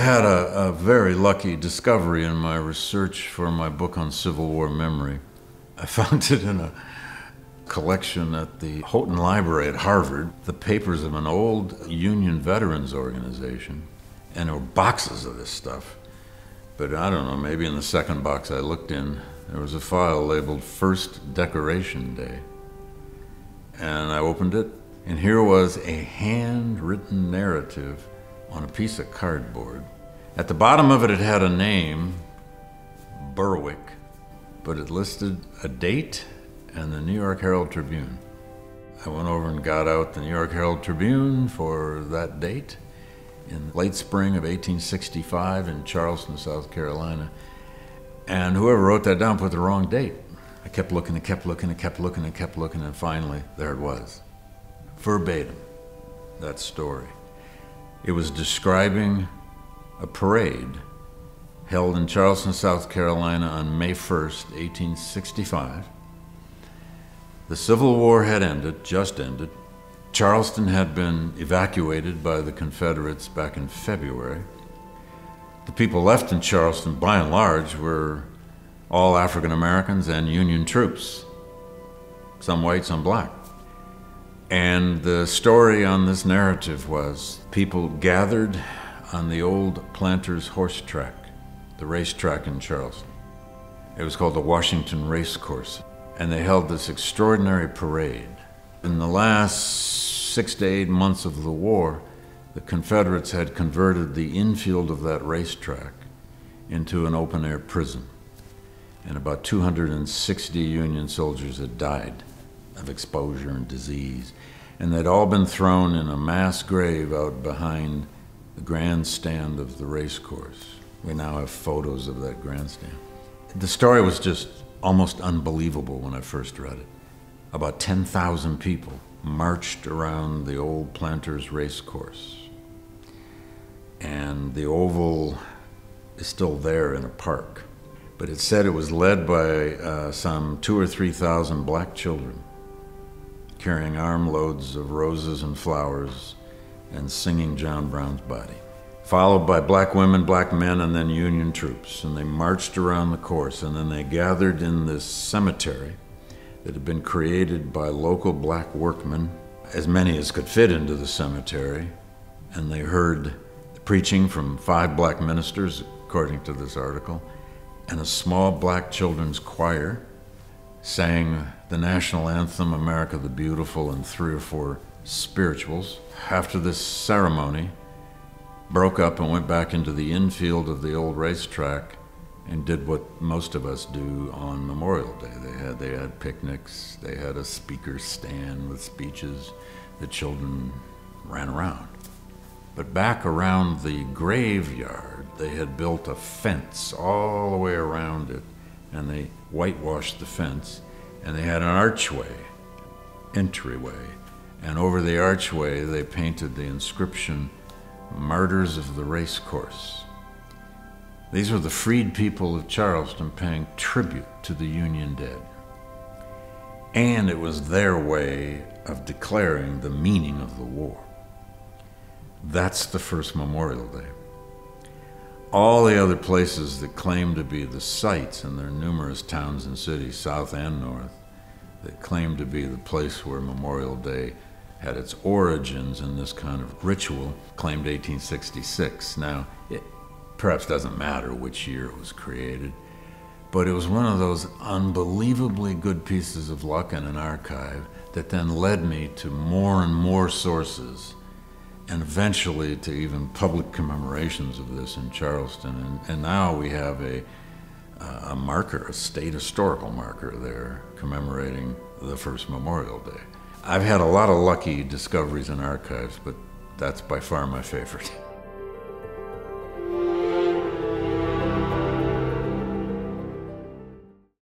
had a very lucky discovery in my research for my book on Civil War memory. I found it in a collection at the Houghton Library at Harvard, the papers of an old Union veterans organization, and there were boxes of this stuff. But I don't know, maybe in the second box I looked in, there was a file labeled First Decoration Day. And I opened it, and here was a handwritten narrative on a piece of cardboard. At the bottom of it, it had a name, Berwick, but it listed a date and the New York Herald Tribune. I went over and got out the New York Herald Tribune for that date in late spring of 1865 in Charleston, South Carolina. And whoever wrote that down put the wrong date. I kept looking and kept looking and kept looking and kept looking, and finally, there it was. Verbatim, that story. It was describing a parade held in Charleston, South Carolina on May 1st, 1865. The Civil War had ended, just ended. Charleston had been evacuated by the Confederates back in February. The people left in Charleston, by and large, were all African Americans and Union troops, some white, some black. And the story on this narrative was people gathered on the old Planters horse track, the racetrack in Charleston. It was called the Washington Race Course. And they held this extraordinary parade. In the last 6 to 8 months of the war, the Confederates had converted the infield of that racetrack into an open-air prison. And about 260 Union soldiers had died of exposure and disease. And they'd all been thrown in a mass grave out behind the grandstand of the race course. We now have photos of that grandstand. The story was just almost unbelievable when I first read it. About 10,000 people marched around the old Planters race course. And the oval is still there in a park. But it said it was led by some 2,000 or 3,000 black children carrying armloads of roses and flowers and singing John Brown's Body, followed by black women, black men, and then Union troops. And they marched around the course, and then they gathered in this cemetery that had been created by local black workmen, as many as could fit into the cemetery. And they heard the preaching from 5 black ministers, according to this article, and a small black children's choir sang the national anthem, America the Beautiful, and 3 or 4 spirituals. After this ceremony, broke up and went back into the infield of the old racetrack and did what most of us do on Memorial Day. They had picnics, they had a speaker's stand with speeches. The children ran around. But back around the graveyard, they had built a fence all the way around it, and they whitewashed the fence, and they had an archway, entryway, and over the archway they painted the inscription, Martyrs of the Race Course. These were the freed people of Charleston paying tribute to the Union dead. And it was their way of declaring the meaning of the war. That's the first Memorial Day. All the other places that claim to be the sites, and there are numerous towns and cities, south and north, that claim to be the place where Memorial Day had its origins in this kind of ritual, claimed 1866. Now, it perhaps doesn't matter which year it was created, but it was one of those unbelievably good pieces of luck in an archive that then led me to more and more sources, and eventually to even public commemorations of this in Charleston. And now we have a marker, a state historical marker there commemorating the first Memorial Day. I've had a lot of lucky discoveries in archives, but that's by far my favorite.